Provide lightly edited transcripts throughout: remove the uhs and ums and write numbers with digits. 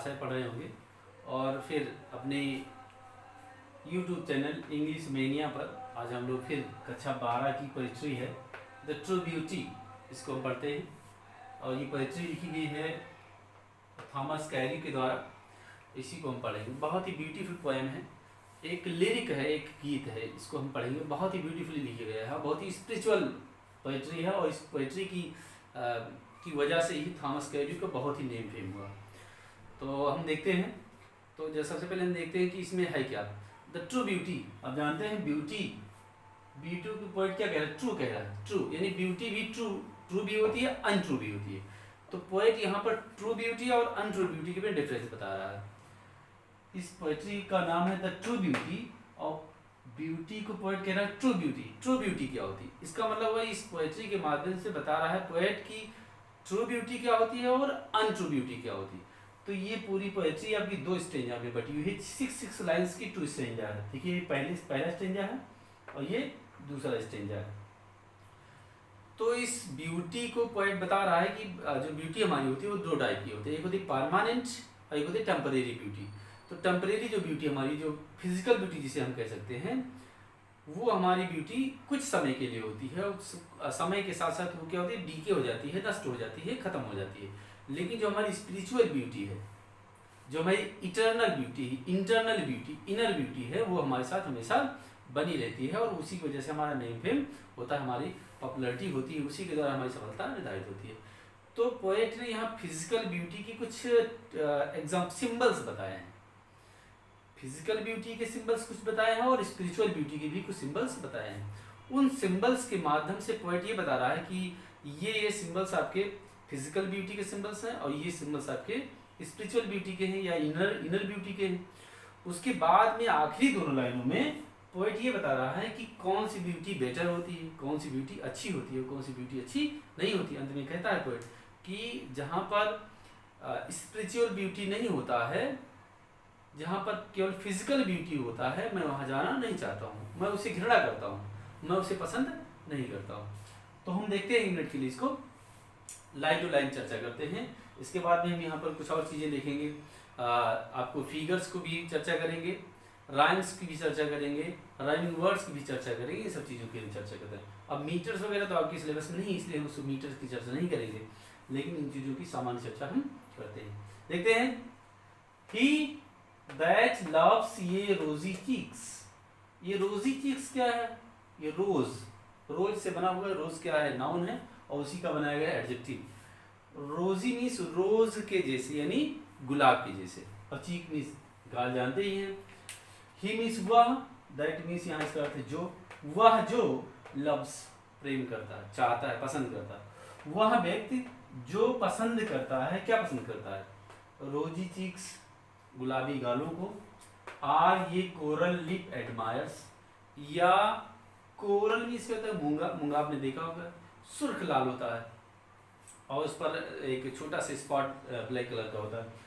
भाषाएं पढ़ रहे होंगे, और फिर अपने YouTube चैनल इंग्लिश मेनिया पर आज हम लोग फिर कक्षा 12 की पोइट्री है द ट्रू ब्यूटी, इसको हम पढ़ते हैं। और ये पोइट्री लिखी गई है थॉमस कैरी के द्वारा, इसी को हम पढ़ेंगे। बहुत ही ब्यूटीफुल पोएम है, एक लिरिक है, एक गीत है, इसको हम पढ़ेंगे। बहुत ही ब्यूटीफुली लिखा गया है, बहुत ही स्पिरिचुअल पोइट्री है, और इस पोइट्री की वजह से ही थॉमस कैरी को बहुत ही नेम फेम हुआ। तो हम देखते हैं। तो जैसे सबसे पहले हम देखते हैं कि इसमें है क्या, द ट्रू ब्यूटी। अब जानते हैं ब्यूटी की पोइट क्या कह रहा है, ट्रू कह रहा है। ट्रू यानी ब्यूटी भी ट्रू भी होती है, अनट्रू भी होती है। तो पोइट यहाँ पर ट्रू ब्यूटी और अनट्रू ब्यूटी के बीच डिफरेंस बता रहा है। इस पोइट्री का नाम है द ट्रू ब्यूटी, और ब्यूटी को पोइट कह रहा है ट्रू ब्यूटी। ट्रू ब्यूटी क्या होती है, इसका मतलब है इस पोइट्री के माध्यम से बता रहा है पोइट की ट्रू ब्यूटी क्या होती है और अनट्रू ब्यूटी क्या होती है। तो ये पूरी पोइट्री आपकी 2 स्टेंजा में बटी हुई है, 6 लाइन्स की 2 स्टेंजा है। देखिए ये पहला स्टेंजा है और ये दूसरा स्टेंजा है। तो इस ब्यूटी को पोइट बता रहा है कि जो ब्यूटी हमारी होती है वो 2 टाइप की होती है, एक होती है परमानेंट और एक होती है टेम्परेरी ब्यूटी। तो टेम्परेरी जो ब्यूटी हमारी, जो फिजिकल ब्यूटी जिसे हम कह सकते हैं, वो हमारी ब्यूटी कुछ समय के लिए होती है, और समय के साथ साथ वो क्या होती है, डीके हो जाती है, नष्ट हो जाती है, खत्म हो जाती है। लेकिन जो हमारी स्पिरिचुअल ब्यूटी है, जो हमारी इटर्नल ब्यूटी है, इंटरनल ब्यूटी, इनर ब्यूटी है, वो हमारे साथ हमेशा बनी रहती है, और उसी की वजह से हमारा नेम फेम होता है, हमारी पॉपुलैरिटी होती है, उसी के द्वारा हमारी सफलता निर्धारित होती है। तो पोएट ने यहाँ फिजिकल ब्यूटी की कुछ सिंबल्स बताए हैं। फिजिकल ब्यूटी के सिंबल्स कुछ बताए हैं और स्पिरिचुअल ब्यूटी के भी कुछ सिंबल्स बताए हैं। उन सिंबल्स के माध्यम से पोएट ये बता रहा है कि ये सिंबल्स आपके फिजिकल ब्यूटी के सिंबल्स हैं, और ये सिंबल्स आपके स्पिरिचुअल ब्यूटी के हैं या इनर ब्यूटी के हैं। उसके बाद में आखिरी दोनों लाइनों में पोएट ये बता रहा है कि कौन सी ब्यूटी बेटर होती है, कौन सी ब्यूटी अच्छी होती है, कौन सी ब्यूटी अच्छी नहीं होती। अंत में कहता है पोएट कि जहाँ पर स्पिरिचुअल ब्यूटी नहीं होता है, जहाँ पर केवल फिजिकल ब्यूटी होता है, मैं वहाँ जाना नहीं चाहता हूँ, मैं उसे घृणा करता हूँ, मैं उसे पसंद नहीं करता हूँ। तो हम देखते हैं 1 मिनट के लिए इसको लाइन टू लाइन चर्चा करते हैं। इसके बाद में हम यहाँ पर कुछ और चीज़ें देखेंगे, आपको फिगर्स को भी चर्चा करेंगे, राइम्स की भी चर्चा करेंगे, राइमिंग वर्ड्स की भी चर्चा करेंगे, ये सब चीज़ों की भी चर्चा करते हैं। अब मीटर्स वगैरह तो आपके सिलेबस में नहीं, इसलिए हम उस मीटर्स की चर्चा नहीं करेंगे, लेकिन इन चीज़ों की सामान्य चर्चा हम करते हैं। देखते हैं, ही दैट लव्स ये रोजी चीक्स। ये रोजी चीक्स क्या है, ये रोज से बना हुआ है। रोज क्या है, नाउन है, और उसी का बनाया गया एडजेक्टिव। रोजी मीन्स रोज के जैसे, यानी गुलाब के जैसे, और चीक मीन्स गाल, जानते ही हैं। ही मीन्स वह, दैट मीन्स यहाँ इसका अर्थ है जो, वह जो लव्स प्रेम करता है, चाहता है, पसंद करता है। वह व्यक्ति जो पसंद करता है, क्या पसंद करता है, रोजी चीक्स, गुलाबी गालों को। आर ये कोरल लिप एडमायर्स, या कोरल मीन्स क्या होता है, मूंगा। मूंगा आपने देखा होगा, सुर्ख लाल होता है और उस पर एक छोटा सा स्पॉट ब्लैक कलर का होता है।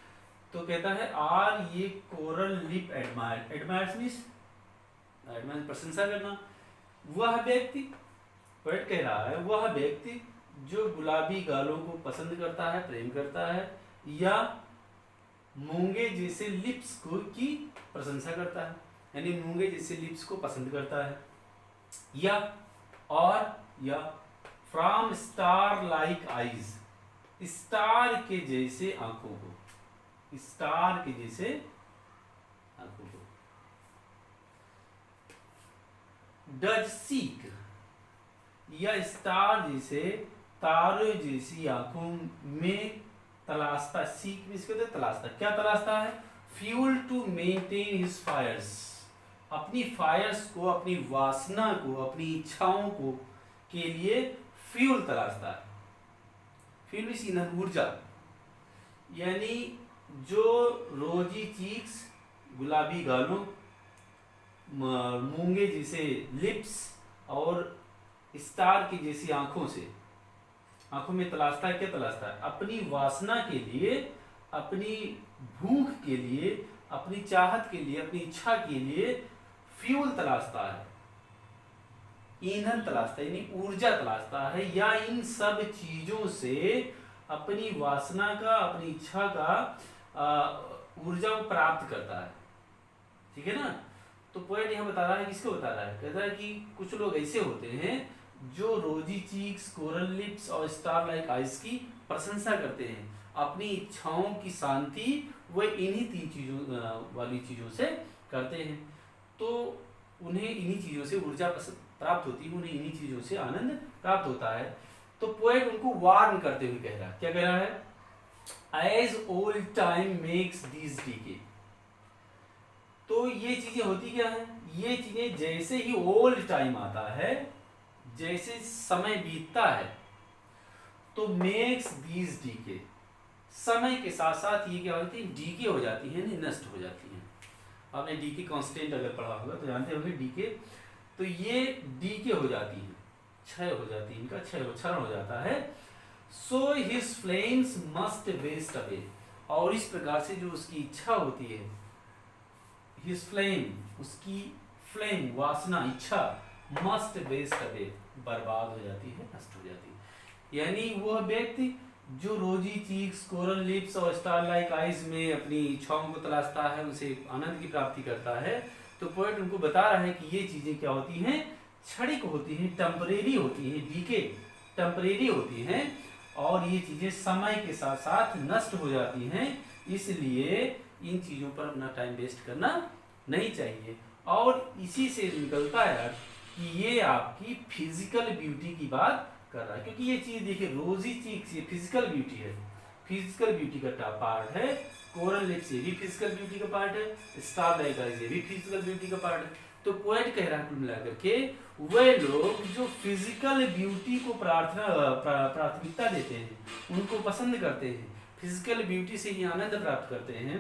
तो कहता है आर ये coral lip admire, admires means प्रशंसा करना। वह व्यक्ति, पोएट कह रहा है, वह व्यक्ति जो गुलाबी गालों को पसंद करता है, प्रेम करता है, या मूंगे जैसे लिप्स को की प्रशंसा करता है, यानी मूंगे जैसे लिप्स को पसंद करता है, या from star like eyes, star के जैसे आंखों को, स्टार के जैसे आंखों को। डज सीक, या स्टार जैसे, तारों जैसी आंखों में तलाशता। सीक मीन्स कहते हैं तलाशता। क्या तलाशता है, fuel to maintain his fires, अपनी फायर्स को, अपनी वासना को, अपनी इच्छाओं को के लिए फ्यूल तलाशता है। फ्यूल मीन्स ईंधन, ऊर्जा। यानी जो रोजी चीक्स, गुलाबी गालों, मूंगे जैसे लिप्स और स्टार की जैसी आंखों से, आंखों में तलाशता है, क्या तलाशता है, अपनी वासना के लिए, अपनी भूख के लिए, अपनी चाहत के लिए, अपनी इच्छा के लिए फ्यूल तलाशता है, ईंधन तलाशता है, यानी ऊर्जा तलाशता है, या इन सब चीजों से अपनी वासना का, अपनी इच्छा का ऊर्जा वो प्राप्त करता है, ठीक है ना। तो पोएट यहाँ बता रहा है, किसको बता रहा है, कहता है कि कुछ लोग ऐसे होते हैं जो रोजी चीक्स, कोरल लिप्स और स्टार लाइक आइज की प्रशंसा करते हैं, अपनी इच्छाओं की शांति वे इन्हीं 3 चीजों वाली चीजों से करते हैं। तो उन्हें इन्हीं चीजों से ऊर्जा प्राप्त होती है, उन्हें इन्हीं चीजों से आनंद प्राप्त होता है। तो पोएट उनको वार्न करते हुए कह रहा है, क्या कह रहा है, as old time makes these decay. तो ये चीजें होती क्या है, ये चीजें जैसे ही ओल्ड टाइम आता है, जैसे समय बीतता है, तो मेक्स दीज डीके, समय के साथ साथ ये क्या होती है, डीके हो जाती है, नष्ट हो जाती है। आपने डीके कांस्टेंट अगर पढ़ा होगा तो जानते होंगे डीके, तो ये डीके हो जाती है, क्षय हो जाती है, इनका क्षरण हो जाता है। So his flames must waste away, और इस प्रकार से जो उसकी इच्छा होती है, हिज फ्लेम, उसकी फ्लेम, वासना, इच्छा, मस्ट वेस्ट अवे, बर्बाद हो जाती है, नष्ट हो जाती है। यानी वह व्यक्ति जो रोजी चीक्स, कोरल लिप्स और स्टार लाइक आइज में अपनी इच्छाओं को तलाशता है, उसे आनंद की प्राप्ति करता है, तो पोएट उनको बता रहा है कि ये चीजें क्या होती हैं, क्षणिक होती हैं, टेम्परेरी होती हैं, डीके टेम्परेरी होती हैं, और ये चीजें समय के साथ साथ नष्ट हो जाती हैं। इसलिए इन चीजों पर अपना टाइम वेस्ट करना नहीं चाहिए। और इसी से निकलता है कि ये आपकी फिजिकल ब्यूटी की बात कर रहा है, क्योंकि ये चीज देखिए, रोजी चीक्स ये फिजिकल ब्यूटी है, फिजिकल ब्यूटी का पार्ट है, कोरल लिप्स ये भी फिजिकल ब्यूटी का पार्ट है, स्टार लाइक आइज ये भी फिजिकल ब्यूटी का पार्ट है। तो पोएट कह रहा है कुल मिलाकर के, वे लोग जो फिजिकल ब्यूटी को प्राथमिकता देते हैं, उनको पसंद करते हैं, फिजिकल ब्यूटी से ही आनंद प्राप्त करते हैं,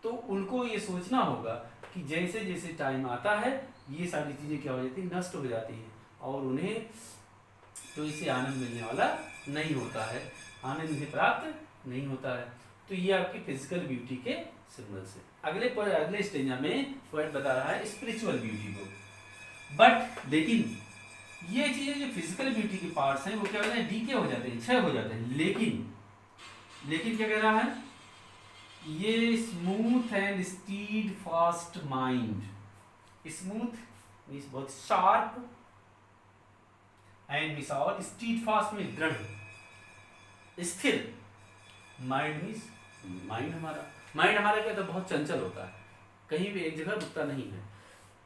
तो उनको ये सोचना होगा कि जैसे जैसे टाइम आता है, ये सारी चीजें क्या हो जाती है, नष्ट हो जाती हैं, और उन्हें तो इससे आनंद मिलने वाला नहीं होता है, आनंद इन्हें प्राप्त नहीं होता है। तो ये आपकी फिजिकल ब्यूटी के सिग्नल्स है। अगले स्टेज में पोएट बता रहा है स्पिरिचुअल ब्यूटी को। बट लेकिन ये चीजें जो फिजिकल ब्यूटी के पार्ट्स हैं, वो क्या होते हैं, डीके हो जाते हैं, क्षय हो जाते हैं। लेकिन क्या कह रहा है, ये smooth and stead fast mind, smooth means बहुत शार्प, एंड मीन्स और स्टीड फास्ट में दृढ़, स्थिर, माइंड मीन्स माइंड हमारा क्या, तो बहुत चंचल होता है, कहीं भी एक जगह रुकता नहीं है।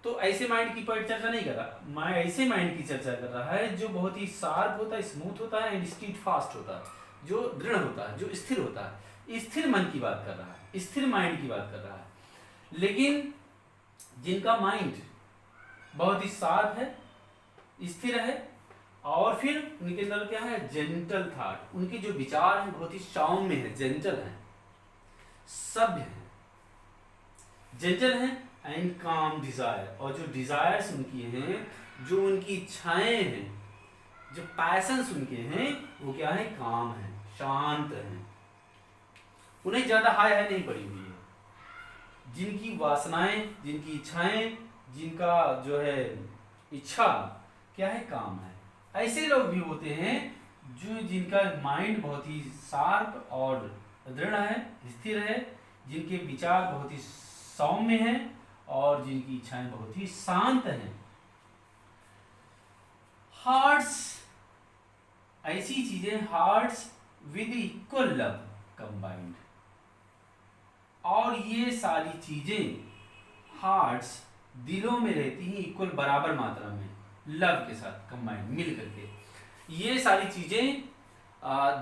तो ऐसे माइंड की पोएट चर्चा नहीं कर रहा, ऐसे माइंड की चर्चा कर रहा है जो बहुत ही शार्प होता है, स्मूथ होता है, एंड स्टीड फास्ट होता है, जो दृढ़ होता है, जो स्थिर होता है, स्थिर मन की बात कर रहा है, स्थिर माइंड की बात कर रहा है। लेकिन जिनका माइंड बहुत ही शार्प है, स्थिर है, और फिर उनके अंदर क्या है, जेंटल थॉट, उनके जो विचार हैं बहुत ही सौम्य है, जेंटल हैं, सभ्य हैं, जेंटल हैं, एंड काम डिजायर, और जो डिजायर्स उनकी हैं, जो उनकी इच्छाएं हैं, जो पैशंस उनके हैं, वो क्या है, काम है, शांत हैं, उन्हें ज्यादा हाय हाय नहीं पड़ी हुई है। जिनकी वासनाएं, जिनकी इच्छाएं, जिनका जो है इच्छा क्या है, काम है। ऐसे लोग भी होते हैं जो जिनका माइंड बहुत ही शार्प और दृढ़ है, स्थिर है, जिनके विचार बहुत ही सौम्य हैं, और जिनकी इच्छाएं बहुत ही शांत हैं। हार्ट्स, ऐसी चीजें, hearts with equal love combined, और ये सारी चीजें हार्ट्स दिलों में रहती हैं इक्वल, बराबर मात्रा में, लव के साथ कंबाइंड, मिल करके। ये सारी चीजें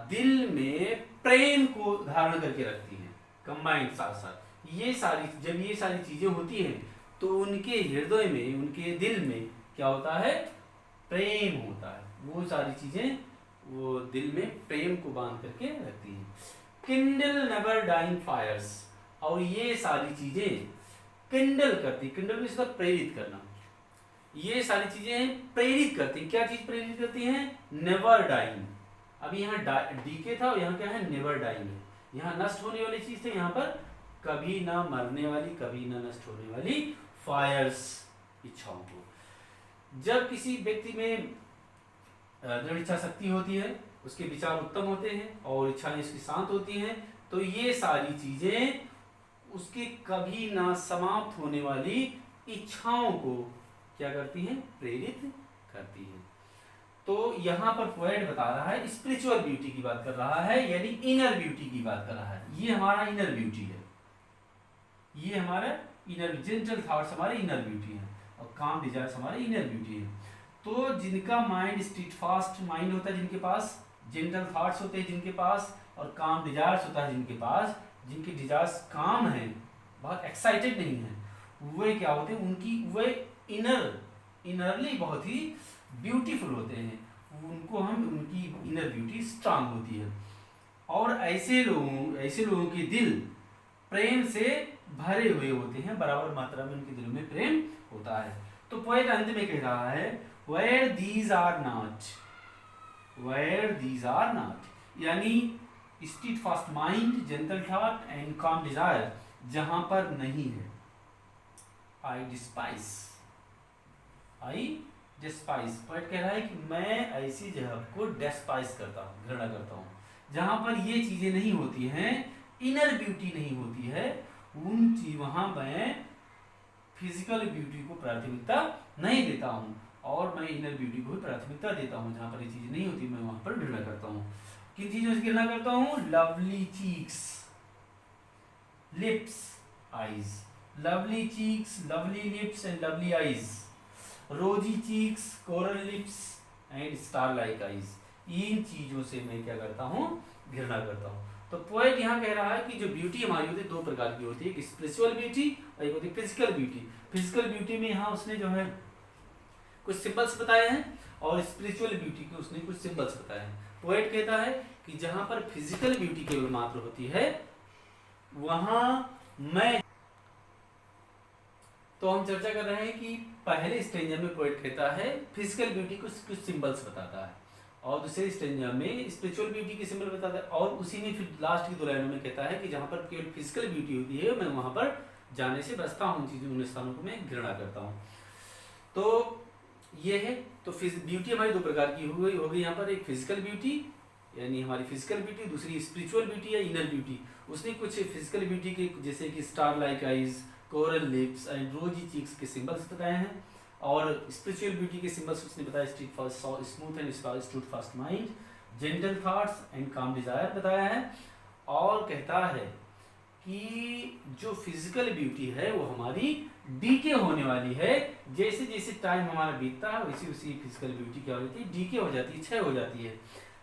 दिल में प्रेम को धारण करके रखती हैं, कंबाइंड साथ साथ। जब ये सारी चीजें होती हैं, तो उनके हृदय में, उनके दिल में क्या होता है, प्रेम होता है। वो सारी चीजें वो दिल में प्रेम को बांध करके रखती हैं। किंडल नेवर डाइंग फायर्स, और ये सारी चीजें किंडल करती, किंडल में इसका प्रेरित करना, ये सारी चीजें प्रेरित करती। क्या चीज प्रेरित करती हैं, नेवर डाइंग। अभी यहाँ डीके था, और यहाँ क्या है, नेवर डाइंग है। यहाँ नष्ट होने वाली चीज थी, यहाँ पर कभी ना मरने वाली, कभी ना नष्ट होने वाली फायर्स, इच्छाओं को। जब किसी व्यक्ति में दृढ़ इच्छा शक्ति होती है, उसके विचार उत्तम होते हैं, और इच्छाएं इसकी शांत होती हैं, तो ये सारी चीजें उसके कभी ना समाप्त होने वाली इच्छाओं को क्या करती हैं, प्रेरित करती हैं। तो यहाँ पर पोएट बता रहा है स्पिरिचुअल ब्यूटी की बात कर रहा है, यानी इनर ब्यूटी की बात कर रहा है। ये हमारा इनर ब्यूटी है, ये हमारा इनर जेंटल थॉट्स हमारे इनर ब्यूटी है, और काम डिजायर्स हमारे इनर ब्यूटी है। तो जिनका माइंड स्टीडफास्ट माइंड होता है, जिनके पास जेंटल थॉट्स होते हैं जिनके पास, और काम डिजायर्स होता है जिनके पास, जिनके डिजायर्स काम है, बहुत एक्साइटेड नहीं है, वे क्या होते हैं, उनकी वे इनरली बहुत ही ब्यूटीफुल होते हैं, उनको हम उनकी इनर ब्यूटी स्ट्रांग होती है। और ऐसे लोगों के दिल प्रेम से भरे हुए होते हैं, बराबर मात्रा में उनके दिलों में प्रेम होता है। तो पोएट अंत में कह रहा है where these are not, यानी steadfast mind, gentle thought and calm desire जहां पर नहीं है, I despise। पोएट कह रहा है कि मैं ऐसी जगह को डिस्पाइज करता हूँ, घृणा करता हूँ, जहां पर ये चीजें नहीं होती हैं, इनर ब्यूटी नहीं होती है, वहां मैं फिजिकल ब्यूटी को प्राथमिकता नहीं देता हूँ, और मैं इनर ब्यूटी को भी प्राथमिकता देता हूँ। जहां पर ये चीजें नहीं होती मैं वहां पर घृणा करता हूँ। किन चीजों से घृणा करता हूँ? Lovely cheeks, lips, eyes. Lovely cheeks, lovely lips and lovely eyes, rosy cheeks, coral lips and star like eyes, इन चीजों से मैं क्या करता हूँ? घृणा करता हूँ। तो पोएट यहाँ कह रहा है कि जो ब्यूटी हमारी होती है दो प्रकार की होती है, एक स्पिरिचुअल ब्यूटी और एक होती है फिजिकल ब्यूटी। फिजिकल ब्यूटी में यहाँ उसने जो है कुछ सिंबल्स बताए हैं, और स्पिरिचुअल ब्यूटी के उसने कुछ सिंबल्स बताए हैं। पोएट कहता है कि जहां पर फिजिकल ब्यूटी केवल मात्र होती है वहां मैं, तो हम चर्चा कर रहे हैं कि पहले स्टेंजा में पोएट कहता है फिजिकल ब्यूटी को कुछ सिंबल्स बताता है, और दूसरे स्टेंजा में स्पिरिचुअल ब्यूटी के सिंबल बताता है, और उसी में फिर लास्ट की दो लाइनों में कहता है कि जहां पर केवल फिजिकल ब्यूटी होती है मैं वहां पर जाने से बचता हूँ, उन स्थानों को मैं घृणा करता हूँ। तो ये है, तो ब्यूटी हमारी दो प्रकार की होगी यहाँ पर, एक फिजिकल ब्यूटी यानी हमारी फिजिकल ब्यूटी, दूसरी स्पिरिचुअल ब्यूटी या इनर ब्यूटी। उसने कुछ फिजिकल ब्यूटी के जैसे कि star like eyes, coral lips and rosy cheeks के सिंबल्स बताए हैं, और स्पिरिचुअल ब्यूटी के सिंबल्स उसने बताया smooth and steadfast mind, gentle thoughts and calm desire बताया है। और कहता है कि जो फिजिकल ब्यूटी है वो हमारी डीके होने वाली है, जैसे जैसे टाइम हमारा बीतता है वैसे उसी फिजिकल ब्यूटी क्या हो जाती है? डीके हो जाती है, क्षय हो जाती है।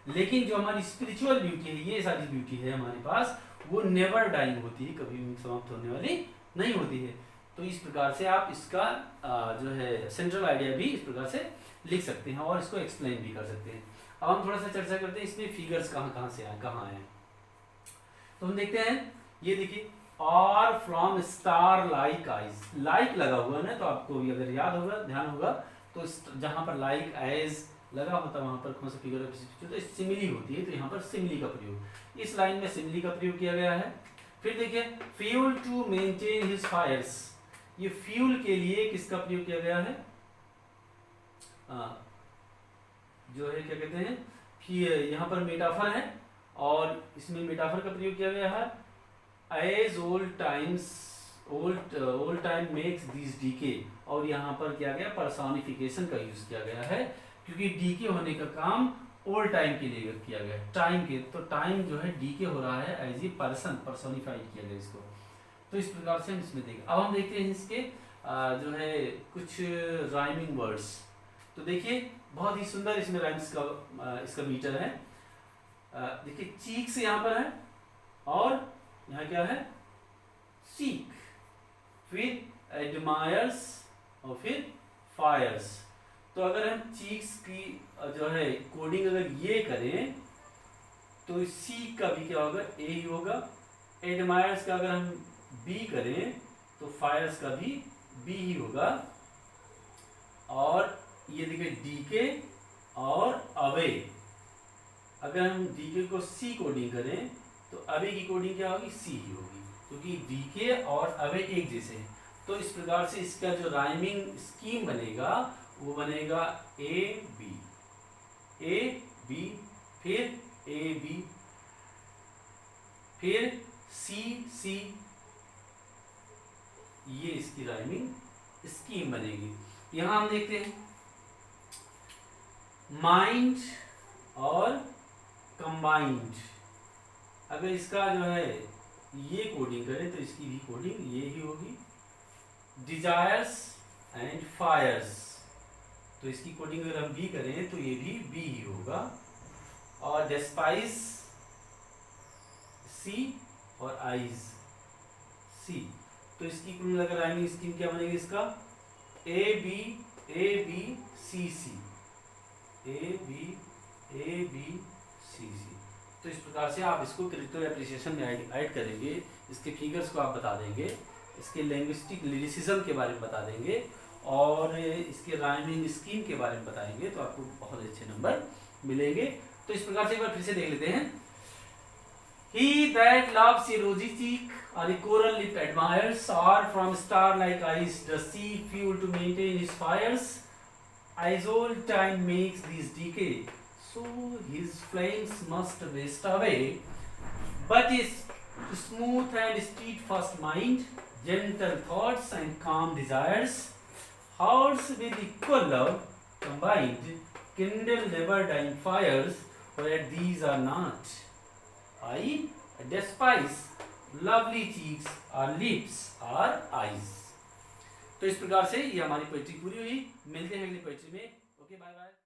लेकिन जो हमारी स्पिरिचुअल ब्यूटी है, ये सारी ब्यूटी है हमारे पास, वो नेवर डाइंग होती है, कभी भी समाप्त होने वाली नहीं होती है। तो इस प्रकार से आप इसका जो है सेंट्रल आइडिया भी इस प्रकार से लिख सकते हैं और इसको एक्सप्लेन भी कर सकते हैं। अब हम थोड़ा सा चर्चा करते हैं इसमें फिगर्स कहाँ से आए, कहाँ आए। तो हम देखते हैं, ये देखिए, और from star like eyes, like लगा हुआ ना, तो आपको भी अगर याद होगा, ध्यान होगा, तो जहां पर लाइक आइज लगा होता है वहां पर कौन सा फिगर तो सिमिली होती है, तो यहाँ पर सिमिली का प्रयोग, इस लाइन में सिमिली का प्रयोग किया गया है। फिर देखिए, fuel to maintain his fires, ये फ्यूल के लिए किसका प्रयोग किया गया है? जो है क्या कहते हैं कि यहाँ पर मेटाफर है, और इसमें मेटाफर का प्रयोग किया गया है। As old time makes these decay, और यहाँ पर क्या गया? पर्सोनिफिकेशन का यूज किया गया है, क्योंकि डीके होने का काम ओल्ड टाइम के लिए किया गया है, टाइम के, तो टाइम जो है डीके हो रहा है एज ए पर्सन, पर्सोनिफाइड किया गया इसको। तो इस प्रकार से हम इसमें देखें। अब हम देखते हैं इसके जो है कुछ राइमिंग वर्ड्स। तो देखिए, बहुत ही सुंदर इसमें राइम्स का इसका मीटर है। देखिए, चीक्स यहाँ पर है, और यहाँ क्या है? सीक, फिर एडमायर्स, और फिर फायर्स। तो अगर हम चीक्स की जो है कोडिंग अगर ये करें तो सीक का भी क्या होगा? ए ही होगा। एडमायर्स का अगर हम बी करें तो फायर्स का भी बी ही होगा। और ये देखिए डीके और अवे, अगर हम डीके को सी कोडिंग करें तो अवे की कोडिंग क्या होगी? सी ही होगी, क्योंकि डीके और अवे एक जैसे हैं। तो इस प्रकार से इसका जो राइमिंग स्कीम बनेगा वो बनेगा ए बी, फिर ए बी, फिर सी सी, ये इसकी राइमिंग स्कीम बनेगी। यहां हम देखते हैं माइंड और कंबाइंड। अगर इसका जो है ये कोडिंग करें तो इसकी भी कोडिंग ये ही होगी। डिजायर्स एंड फायर्स, तो इसकी कोडिंग अगर हम बी करें तो ये भी बी ही होगा। और डेस्पाइस सी और आइज सी, तो इसकी कुल मिलाकर राइमिंग स्कीम क्या बनेगी इसका? A B C C, A B C C. तो इस प्रकार से आप इसको क्रिटिकल एप्रिसिएशन में ऐड करेंगे, इसके फिगर्स को आप बता देंगे, इसके लैंग्विस्टिक लिरिसिज्म के बारे में बता देंगे और इसके राइमिंग स्कीम के बारे में बताएंगे, तो आपको बहुत अच्छे नंबर मिलेंगे। तो इस प्रकार से एक बार फिर से देख लेते हैं। He that loves a rosy cheek or a coral lip admires, or from star-like eyes does see fuel to maintain his fires. As old time makes these decay, so his flames must waste away. But his smooth and steadfast mind, gentle thoughts and calm desires, hearts with equal love combined, kindle never-dying fires, where these are not. I despise lovely cheeks or lips or eyes. तो इस प्रकार से ये हमारी poetry पूरी हुई। मिलते हैं अगली पोएट्री में। Okay, bye bye.